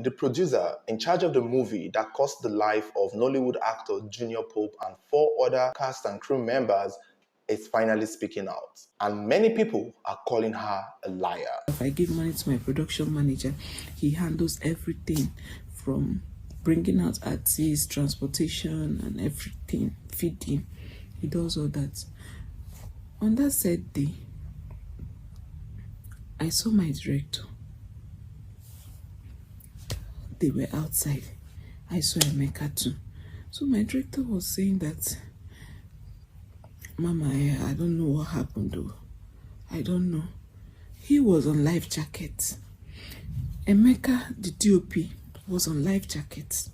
The producer in charge of the movie that cost the life of Nollywood actor Junior Pope and 4 other cast and crew members is finally speaking out. And many people are calling her a liar. If I give money to my production manager, he handles everything from bringing out artists, transportation, and everything, feeding. He does all that. On that said day, I saw my director. They were outside. I saw Emeka too. So my director was saying that, Mama, I don't know what happened though. I don't know. He was on life jacket. Emeka, the DOP, was on life jacket.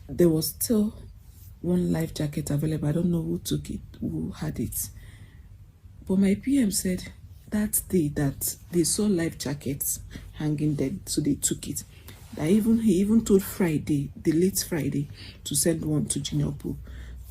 There was still one life jacket available. I don't know who took it, who had it. But my PM said that day that they saw life jackets hanging there, so they took it. He even told Friday, the late Friday, to send one to Junior Pope.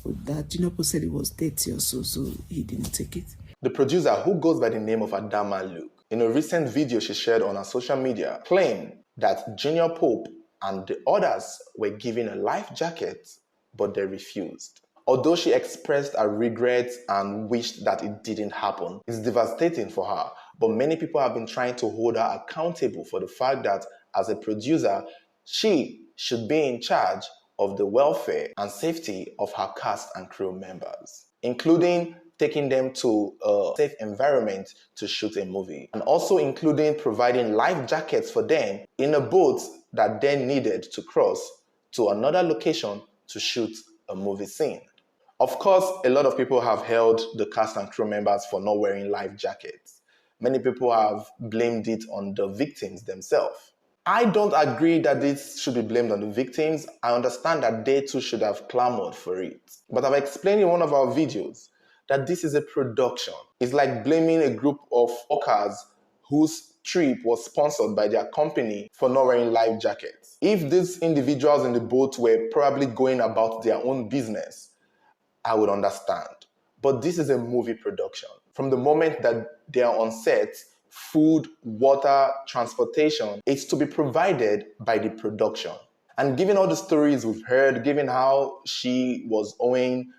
But that Junior Pope said it was dirty or so he didn't take it. The producer, who goes by the name of Adama Luke, in a recent video she shared on her social media, claimed that Junior Pope and the others were given a life jacket, but they refused. Although she expressed her regrets and wished that it didn't happen, it's devastating for her. But many people have been trying to hold her accountable for the fact that as a producer, she should be in charge of the welfare and safety of her cast and crew members, including taking them to a safe environment to shoot a movie, and also including providing life jackets for them in a boat that then needed to cross to another location to shoot a movie scene. Of course, a lot of people have held the cast and crew members for not wearing life jackets. Many people have blamed it on the victims themselves. I don't agree that this should be blamed on the victims. I understand that they too should have clamored for it. But I've explained in one of our videos that this is a production. It's like blaming a group of workers whose trip was sponsored by their company for not wearing life jackets. If these individuals in the boat were probably going about their own business, I would understand. But this is a movie production. From the moment that they are on set, food, water, transportation, it's to be provided by the production. And given all the stories we've heard, given how she was owing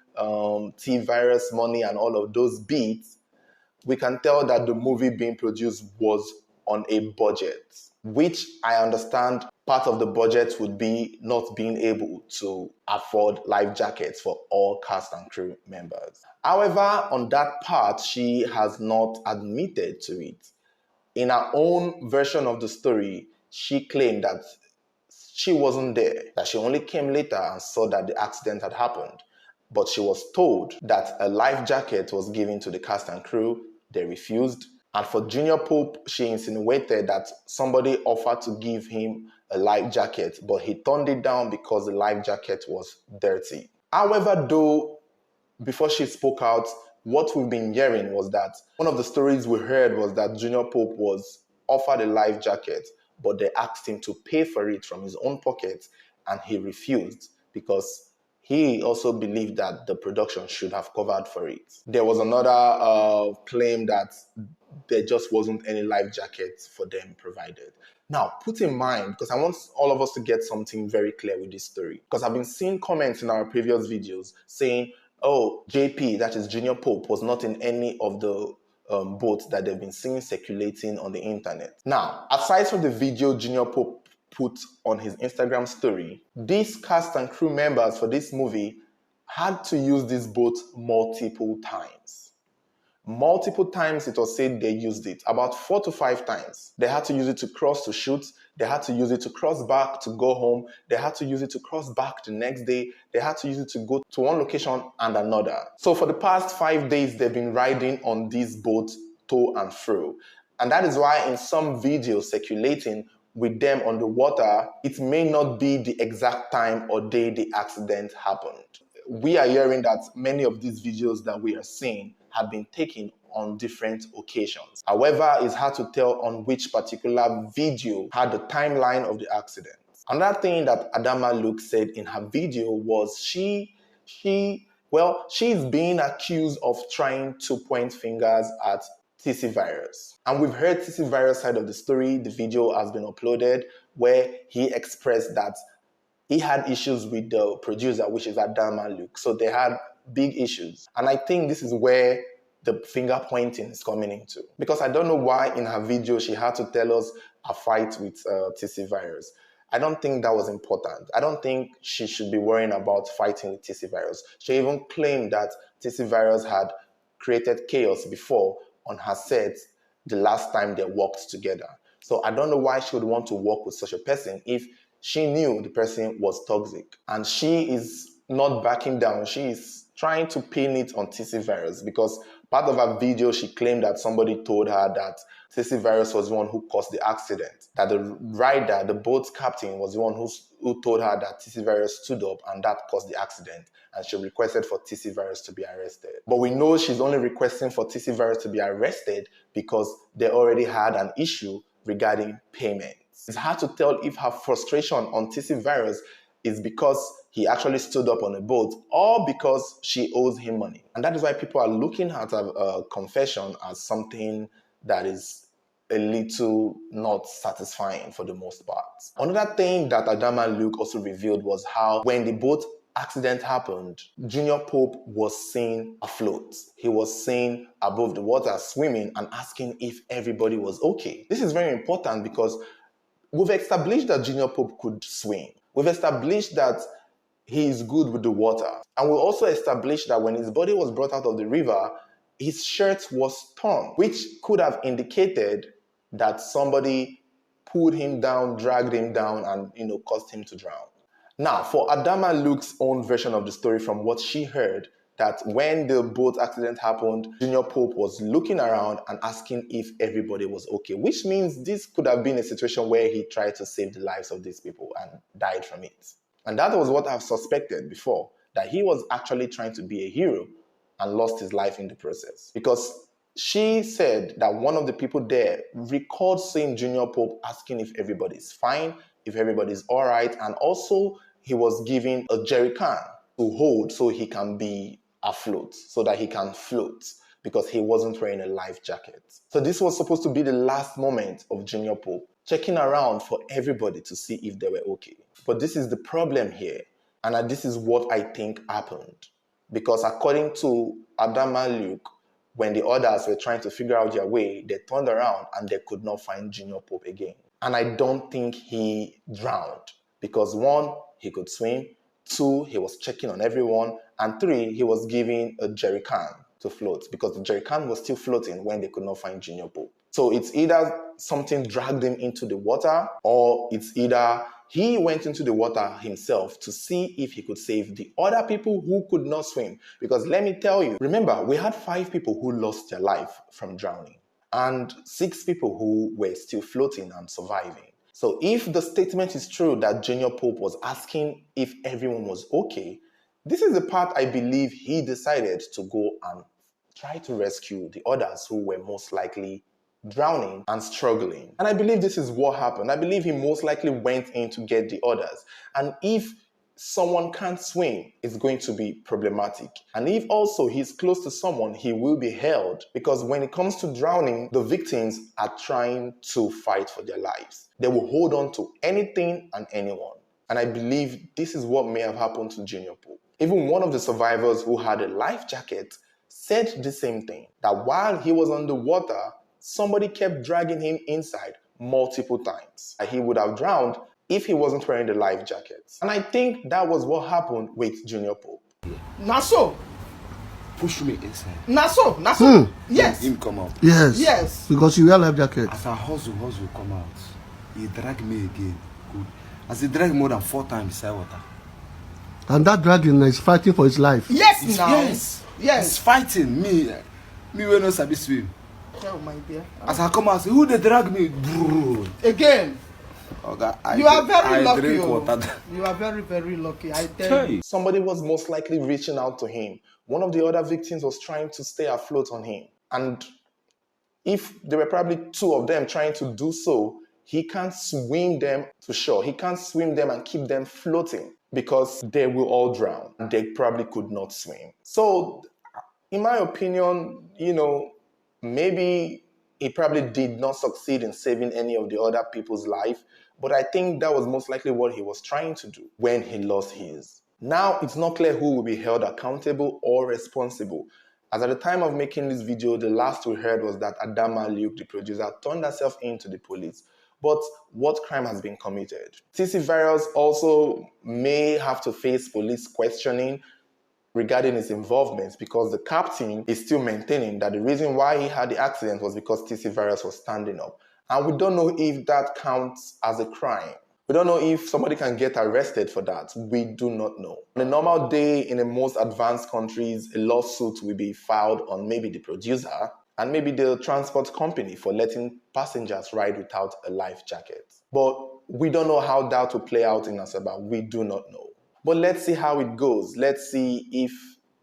T-Virus money and all of those beats, we can tell that the movie being produced was on a budget, which I understand part of the budget would be not being able to afford life jackets for all cast and crew members. However, on that part, she has not admitted to it. In her own version of the story, she claimed that she wasn't there, that she only came later and saw that the accident had happened. But she was told that a life jacket was given to the cast and crew. They refused. And for Junior Pope, she insinuated that somebody offered to give him a life jacket, but he turned it down because the life jacket was dirty. However, though, before she spoke out, what we've been hearing was that one of the stories we heard was that Junior Pope was offered a life jacket, but they asked him to pay for it from his own pocket, and he refused because he also believed that the production should have covered for it. There was another claim that there just wasn't any life jackets for them provided. Now, put in mind, because I want all of us to get something very clear with this story, because I've been seeing comments in our previous videos saying, oh, JP, that is Junior Pope, was not in any of the boats that they've been seeing circulating on the internet. Now, aside from the video Junior Pope put on his Instagram story, these cast and crew members for this movie had to use this boat multiple times. Multiple times it was said they used it, about 4 to 5 times. They had to use it to cross to shoot. They had to use it to cross back to go home. They had to use it to cross back the next day. They had to use it to go to one location and another. So for the past 5 days, they've been riding on this boat to and fro. And that is why in some videos circulating with them on the water, it may not be the exact time or day the accident happened. We are hearing that many of these videos that we are seeing have been taken on different occasions. However, it's hard to tell on which particular video had the timeline of the accident. Another thing that Adama Luke said in her video was she's being accused of trying to point fingers at TC Virus. And we've heard TC Virus side of the story. The video has been uploaded where he expressed that he had issues with the producer, which is Adama Luke. So they had big issues. And I think this is where the finger pointing is coming into. Because I don't know why in her video she had to tell us a fight with TC Virus. I don't think that was important. I don't think she should be worrying about fighting with TC Virus. She even claimed that TC Virus had created chaos before on her set the last time they worked together. So I don't know why she would want to work with such a person if she knew the person was toxic. And she is not backing down. She is trying to pin it on TC Virus because part of her video, she claimed that somebody told her that TC Virus was the one who caused the accident, that the rider, the boat's captain, was the one who told her that TC Virus stood up and that caused the accident, and she requested for TC Virus to be arrested. But we know she's only requesting for TC Virus to be arrested because they already had an issue regarding payment. It's hard to tell if her frustration on TC Virus is because he actually stood up on a boat or because she owes him money. And that is why people are looking at a confession as something that is a little not satisfying for the most part. Another thing that Adama Luke also revealed was how when the boat accident happened, Junior Pope was seen afloat. He was seen above the water swimming and asking if everybody was okay. This is very important because we've established that Junior Pope could swim. We've established that he is good with the water. And we also established that when his body was brought out of the river, his shirt was torn, which could have indicated that somebody pulled him down, dragged him down, and caused him to drown. Now, for Adama Luke's own version of the story from what she heard, that when the boat accident happened, Junior Pope was looking around and asking if everybody was okay, which means this could have been a situation where he tried to save the lives of these people and died from it. And that was what I've suspected before, that he was actually trying to be a hero and lost his life in the process. Because she said that one of the people there recalled seeing Junior Pope asking if everybody's fine, if everybody's all right, and also he was given a jerry can to hold so he can be afloat, so that he can float, because he wasn't wearing a life jacket. So this was supposed to be the last moment of Junior Pope, checking around for everybody to see if they were okay. But this is the problem here, and this is what I think happened. Because according to Adama Luke, when the others were trying to figure out their way, they turned around and they could not find Junior Pope again. And I don't think he drowned, because 1, he could swim, 2, he was checking on everyone, and 3, he was given a jerry can to float, because the jerry can was still floating when they could not find Junior Pope. So it's either something dragged him into the water, or it's either he went into the water himself to see if he could save the other people who could not swim. Because let me tell you, remember, we had 5 people who lost their life from drowning and 6 people who were still floating and surviving. So if the statement is true that Junior Pope was asking if everyone was okay, this is the part I believe he decided to go and try to rescue the others who were most likely drowning and struggling. And I believe this is what happened. I believe he most likely went in to get the others. And if someone can't swim, it's going to be problematic. And if also he's close to someone, he will be held. Because when it comes to drowning, the victims are trying to fight for their lives. They will hold on to anything and anyone. And I believe this is what may have happened to Junior Pope. Even one of the survivors who had a life jacket said the same thing, that while he was underwater, somebody kept dragging him inside multiple times. He would have drowned if he wasn't wearing the life jacket. And I think that was what happened with Junior Pope. Naso. Push me inside. Naso. Yes. Him come out. Yes. Because you wear life jacket. As I hustle come out. He drag me again. Good. As he drag more than 4 times inside water. And that dragon is fighting for his life. Yes, now. Yes. He's fighting me. Me will not sabi swim. Oh my dear. As I come out, say, who they drag me? Bro. Again. Okay, You are very lucky. Drink water. You are very, very lucky. I tell you. Somebody was most likely reaching out to him. One of the other victims was trying to stay afloat on him. And if there were probably 2 of them trying to do so, he can't swim them to shore. He can't swim them and keep them floating because they will all drown. They probably could not swim. So, in my opinion, Maybe he probably did not succeed in saving any of the other people's life, but I think that was most likely what he was trying to do when he lost his. Now, it's not clear who will be held accountable or responsible, as at the time of making this video, the last we heard was that Adama Luke, the producer, turned herself in to the police. But what crime has been committed? TC Virus also may have to face police questioning regarding his involvement, because the captain is still maintaining that the reason why he had the accident was because TC Virus was standing up. And we don't know if that counts as a crime. We don't know if somebody can get arrested for that. We do not know. On a normal day in the most advanced countries, a lawsuit will be filed on maybe the producer and maybe the transport company for letting passengers ride without a life jacket. But we don't know how that will play out in Asaba. We do not know. But let's see how it goes. Let's see if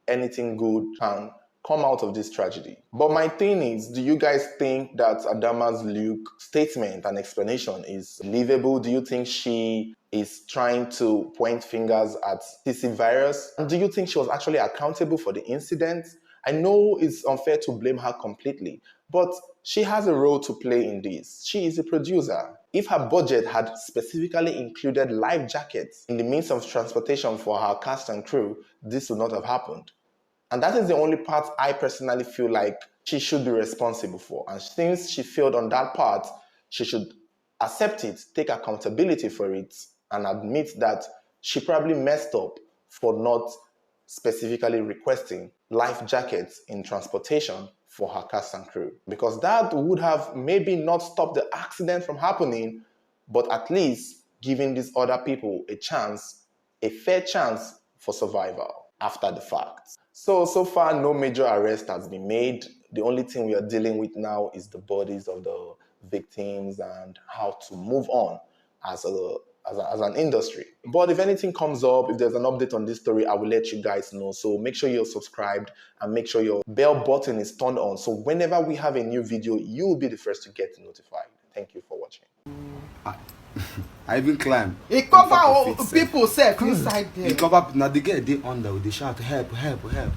anything good can come out of this tragedy. But my thing is, do you guys think that Adama's Luke statement and explanation is believable? Do you think she is trying to point fingers at TC Virus? And do you think she was actually accountable for the incident? I know it's unfair to blame her completely, but she has a role to play in this. She is a producer. If her budget had specifically included life jackets in the means of transportation for her cast and crew, this would not have happened. And that is the only part I personally feel like she should be responsible for. And since she failed on that part, she should accept it, take accountability for it, and admit that she probably messed up for not specifically requesting life jackets in transportation for her cast and crew. Because that would have maybe not stopped the accident from happening, but at least giving these other people a chance, a fair chance for survival after the fact. So far, no major arrest has been made. The only thing we are dealing with now is the bodies of the victims and how to move on as an industry. But if anything comes up, if there's an update on this story, I will let you guys know. So make sure you're subscribed and make sure your bell button is turned on. So whenever we have a new video, you will be the first to get notified. Thank you for watching. I even climb. He cover all people self inside there. He cover. Now they get they under. They shout help, help, help.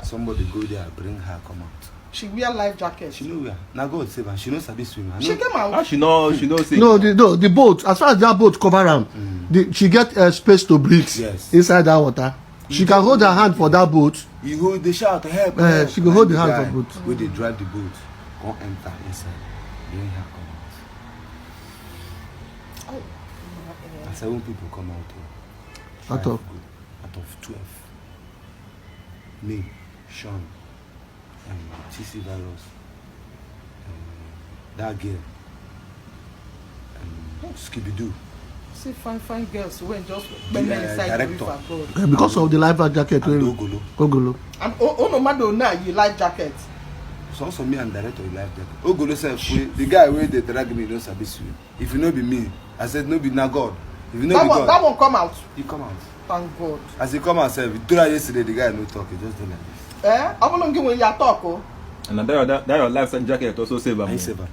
Somebody go there, bring her, come out. She wear life jacket. She know where. Now God save her. She knows how to swim. She came out. How she know? She knows. No, the boat. As far as that boat cover am, she get space to breathe inside that water. She can hold her hand for that boat. You hold the shout help. Help. She can hold the hand for boat. Where they drive the boat, go enter inside, bring her come out. And 7 people come out. Out of 12. Me, Sean, TC Virus, that girl, Scooby-Doo. See fine girls who went just inside the river. Because of the life jacket. Ogolo. And no matter now you life jacket. So also me and director life jacket. Ogolo said the guy where they drag me don't sabi swim. If you know be me, I said no be na God. If you know be God, that one come out. He come out. Thank God. As he come out, he told yesterday the guy no talk. He just do like this. How long when you talk? And that your life jacket also save her. I save her.